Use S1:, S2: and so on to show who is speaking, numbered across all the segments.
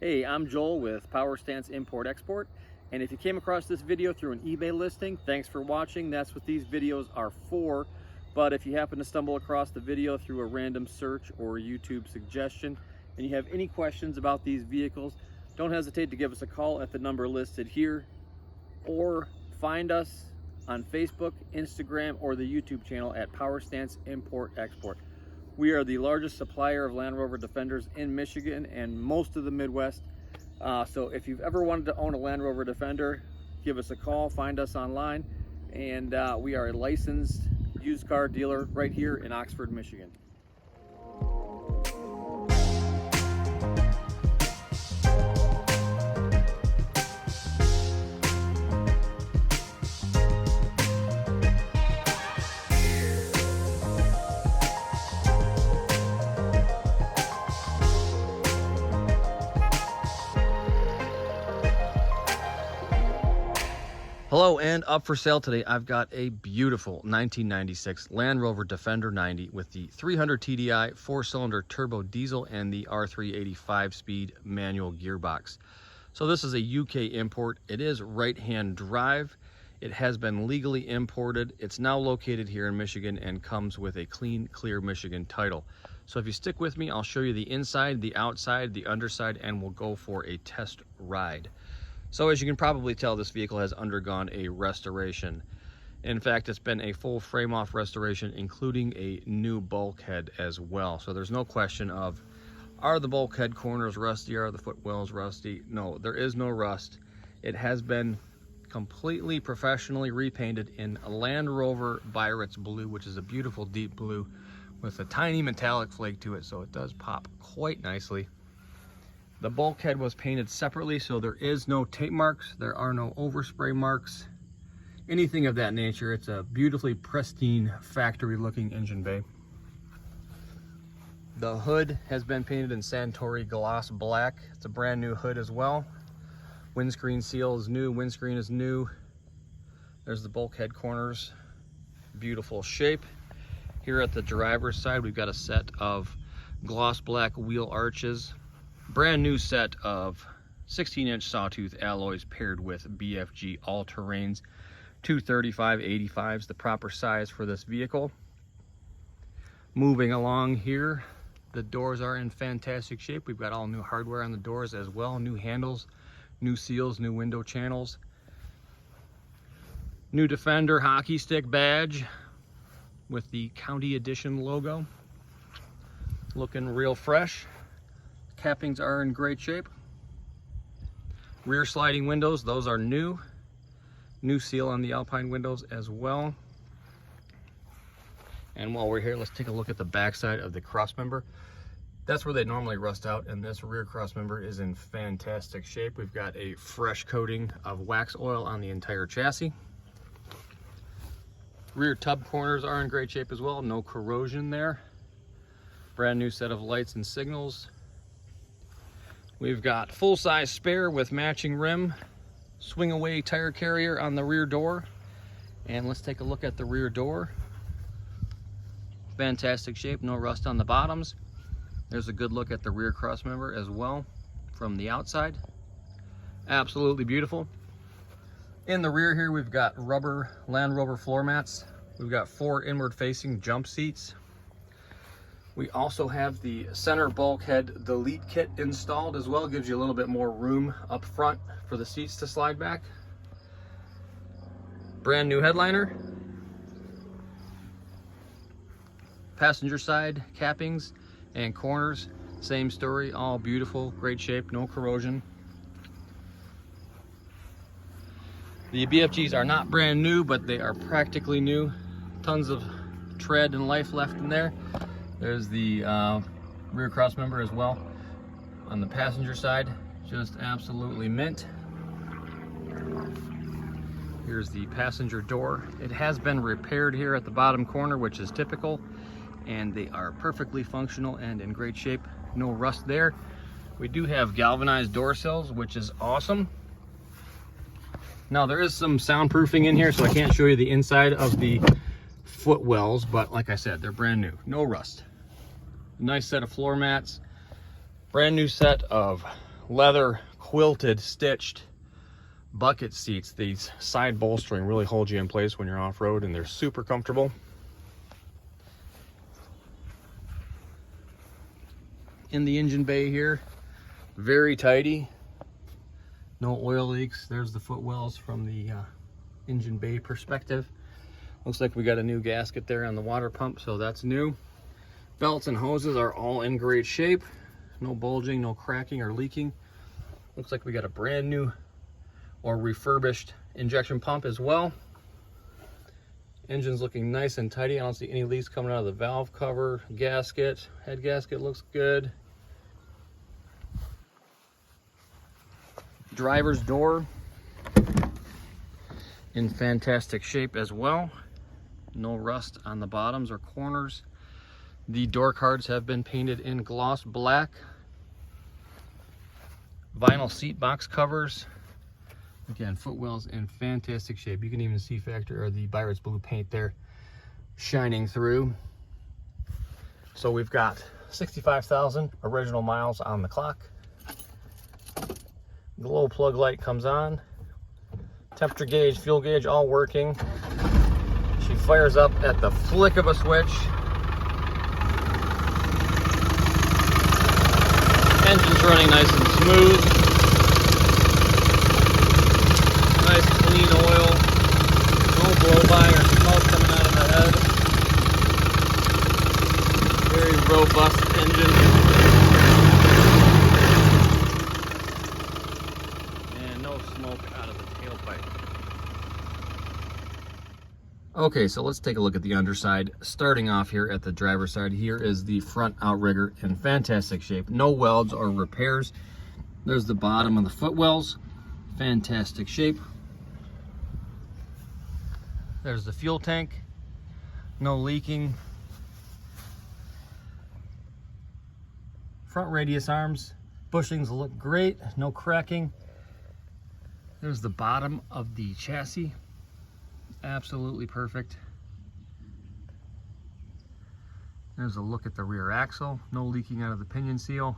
S1: Hey, I'm Joel with Power Stance Import Export, and if you came across this video through an eBay listing, thanks for watching. That's what these videos are for. But if you happen to stumble across the video through a random search or YouTube suggestion and you have any questions about these vehicles, don't hesitate to give us a call at the number listed here, or find us on Facebook, Instagram, or the YouTube channel at Power Stance Import Export. We are the largest supplier of Land Rover Defenders in Michigan and most of the Midwest. So if you've ever wanted to own a Land Rover Defender, give us a call, find us online, and we are a licensed used car dealer right here in Oxford, Michigan.
S2: Hello, and up for sale today, I've got a beautiful 1996 Land Rover Defender 90 with the 300 TDI 4-cylinder turbo diesel and the R380 5-speed manual gearbox. So this is a UK import. It is right-hand drive. It has been legally imported. It's now located here in Michigan and comes with a clean, clear Michigan title. So if you stick with me, I'll show you the inside, the outside, the underside, and we'll go for a test ride. So as you can probably tell, this vehicle has undergone a restoration. In fact, it's been a full frame-off restoration, including a new bulkhead as well. So there's no question of, are the bulkhead corners rusty? Are the footwells rusty? No, there is no rust. It has been completely professionally repainted in a Land Rover Biarritz blue, which is a beautiful deep blue with a tiny metallic flake to it, so it does pop quite nicely. The bulkhead was painted separately, so there is no tape marks, there are no overspray marks, anything of that nature. It's a beautifully pristine factory looking engine bay. The hood has been painted in Santori gloss black. It's a brand new hood as well. Windscreen seal is new, windscreen is new. There's the bulkhead corners, beautiful shape. Here at the driver's side, we've got a set of gloss black wheel arches. Brand new set of 16-inch sawtooth alloys paired with BFG all-terrains. 235/85s, the proper size for this vehicle. Moving along here, the doors are in fantastic shape. We've got all new hardware on the doors as well, new handles, new seals, new window channels. New Defender hockey stick badge with the County Edition logo. Looking real fresh. Cappings are in great shape. Rear sliding windows, those are new. New seal on the Alpine windows as well. And while we're here, let's take a look at the backside of the crossmember. That's where they normally rust out, and this rear crossmember is in fantastic shape. We've got a fresh coating of wax oil on the entire chassis. Rear tub corners are in great shape as well, no corrosion there. Brand new set of lights and signals. We've got full-size spare with matching rim, swing-away tire carrier on the rear door. And let's take a look at the rear door. Fantastic shape, no rust on the bottoms. There's a good look at the rear crossmember as well from the outside. Absolutely beautiful. In the rear here, we've got rubber Land Rover floor mats. We've got 4 inward-facing jump seats. We also have the center bulkhead delete kit installed as well. Gives you a little bit more room up front for the seats to slide back. Brand new headliner. Passenger side cappings and corners, same story, all beautiful, great shape, no corrosion. The BFGs are not brand new, but they are practically new. Tons of tread and life left in there. There's the rear crossmember as well. On the passenger side, just absolutely mint. Here's the passenger door. It has been repaired here at the bottom corner, which is typical, and they are perfectly functional and in great shape. No rust there. We do have galvanized door sills, which is awesome. Now there is some soundproofing in here, so I can't show you the inside of the footwells, but like I said, they're brand new, no rust. Nice set of floor mats, brand new set of leather quilted stitched bucket seats. These side bolstering really hold you in place when you're off-road, and they're super comfortable. In the engine bay here, very tidy, no oil leaks. There's the footwells from the engine bay perspective. Looks like we got a new gasket there on the water pump, so that's new. Belts and hoses are all in great shape. No bulging, no cracking or leaking. Looks like we got a brand new or refurbished injection pump as well. Engine's looking nice and tidy. I don't see any leaks coming out of the valve cover. Gasket, head gasket looks good. Driver's door in fantastic shape as well. No rust on the bottoms or corners. The door cards have been painted in gloss black. Vinyl seat box covers. Again, footwells in fantastic shape. You can even see factor or the Biarritz blue paint there shining through. So we've got 65,000 original miles on the clock. Glow plug light comes on. Temperature gauge, fuel gauge, all working. She fires up at the flick of a switch. Engine's running nice and smooth. Nice clean oil. No blow by or smoke coming out of the head. Very robust engine. And no smoke out of the tailpipe. Okay, so let's take a look at the underside. Starting off here at the driver's side, here is the front outrigger in fantastic shape. No welds or repairs. There's the bottom of the footwells. Fantastic shape. There's the fuel tank. No leaking. Front radius arms. Bushings look great. No cracking. There's the bottom of the chassis. Absolutely perfect. There's a look at the rear axle. No leaking out of the pinion seal.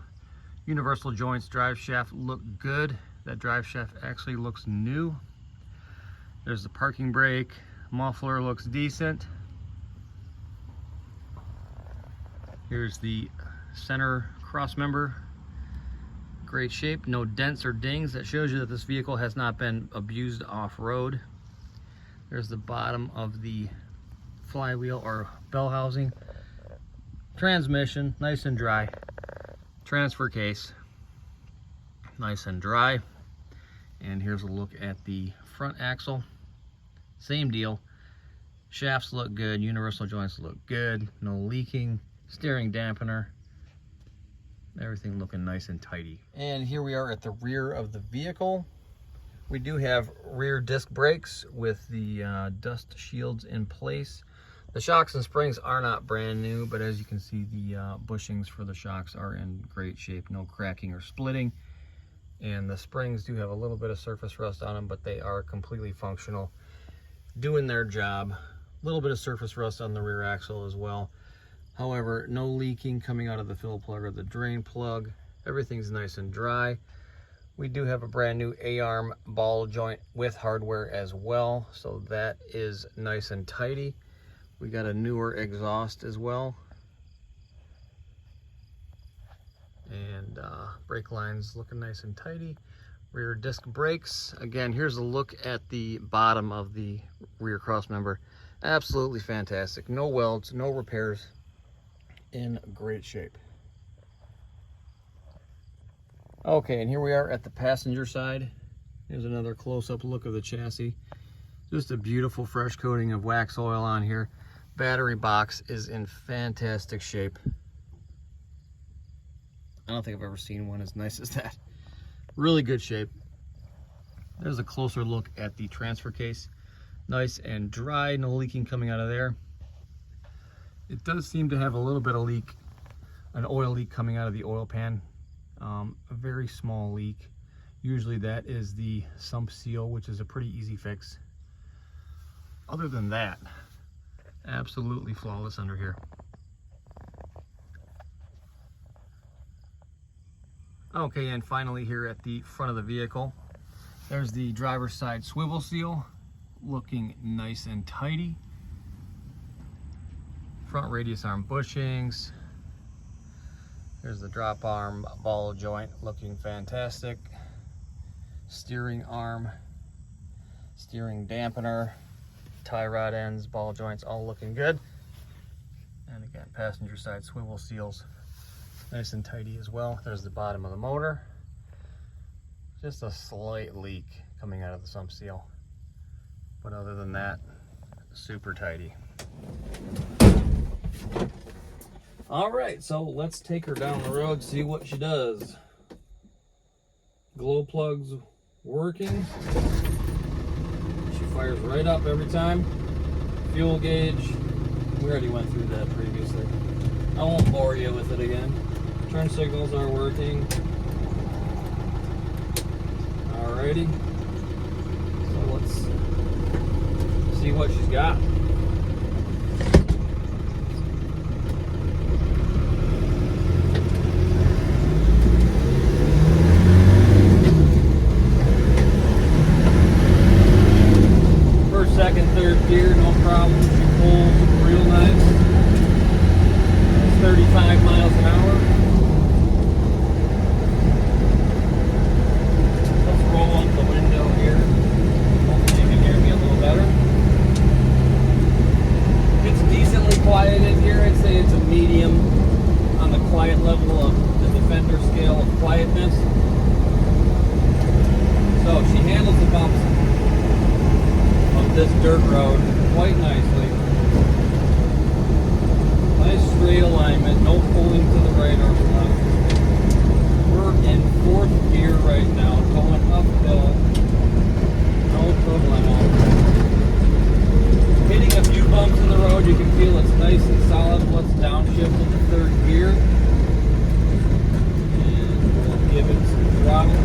S2: Universal joints, drive shaft look good. That drive shaft actually looks new. There's the parking brake. Muffler looks decent. Here's the center cross member. Great shape. No dents or dings. That shows you that this vehicle has not been abused off-road. There's the bottom of the flywheel or bell housing. Transmission, nice and dry. Transfer case, nice and dry. And here's a look at the front axle. Same deal. Shafts look good, universal joints look good, no leaking, steering dampener. Everything looking nice and tidy. And here we are at the rear of the vehicle. We do have rear disc brakes with the dust shields in place. The shocks and springs are not brand new, but as you can see, the bushings for the shocks are in great shape. No cracking or splitting. And the springs do have a little bit of surface rust on them, but they are completely functional, doing their job. A little bit of surface rust on the rear axle as well. However, no leaking coming out of the fill plug or the drain plug. Everything's nice and dry. We do have a brand new A-arm ball joint with hardware as well, so that is nice and tidy. We got a newer exhaust as well. And brake lines looking nice and tidy. Rear disc brakes. Again, here's a look at the bottom of the rear cross member. Absolutely fantastic. No welds, no repairs. In great shape. Okay, and here we are at the passenger side. Here's another close-up look of the chassis. Just a beautiful fresh coating of wax oil on here. Battery box is in fantastic shape. I don't think I've ever seen one as nice as that. Really good shape. There's a closer look at the transfer case. Nice and dry, no leaking coming out of there. It does seem to have a little bit of leak, an oil leak coming out of the oil pan. A very small leak. Usually that is the sump seal, which is a pretty easy fix. Other than that, absolutely flawless under here. Okay, and finally here at the front of the vehicle, there's the driver's side swivel seal, looking nice and tidy. Front radius arm bushings. There's the drop arm ball joint, looking fantastic. Steering arm, steering dampener, tie rod ends, ball joints, all looking good. And again, passenger side swivel seals, nice and tidy as well. There's the bottom of the motor. Just a slight leak coming out of the sump seal. But other than that, super tidy. All right, so let's take her down the road, see what she does. Glow plugs working. She fires right up every time. Fuel gauge, we already went through that previously. I won't bore you with it again. Turn signals are working. Alrighty. So let's see what she's got. First, second, third gear, no problem. She pulls real nice. It's 35 miles an hour. Quiet in here. I'd say it's a medium on the quiet level of the Defender scale of quietness. So she handles the bumps of this dirt road quite nicely. Nice straight alignment, no pulling to the right or left. We're in fourth gear right now, going uphill. No problemo. Hitting a few bumps in the road, you can feel it's nice and solid. Let's downshift into third gear. And we'll give it some throttle.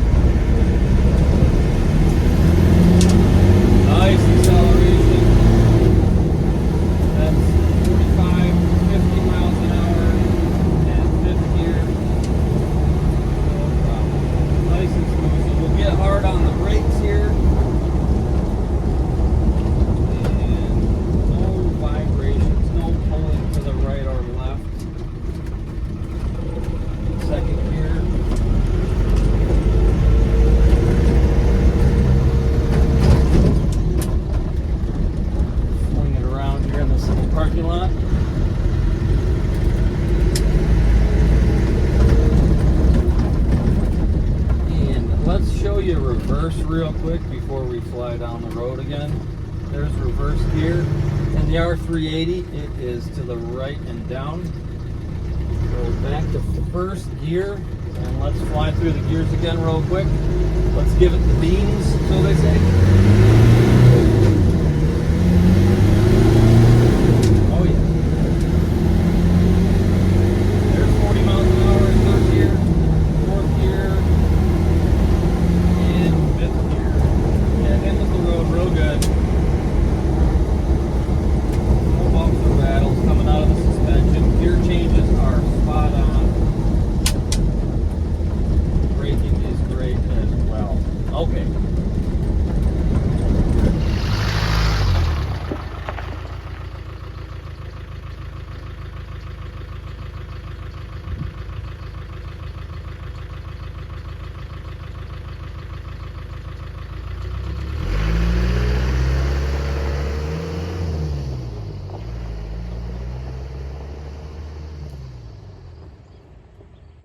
S2: Nice acceleration. That's 45, 50 miles an hour. And fifth gear. No problem. Nice and smooth. So we'll get hard on the brakes here. Reverse real quick before we fly down the road again. There's reverse gear. In the R380, it is to the right and down. Go back to first gear, and let's fly through the gears again real quick. Let's give it the beans, so they say.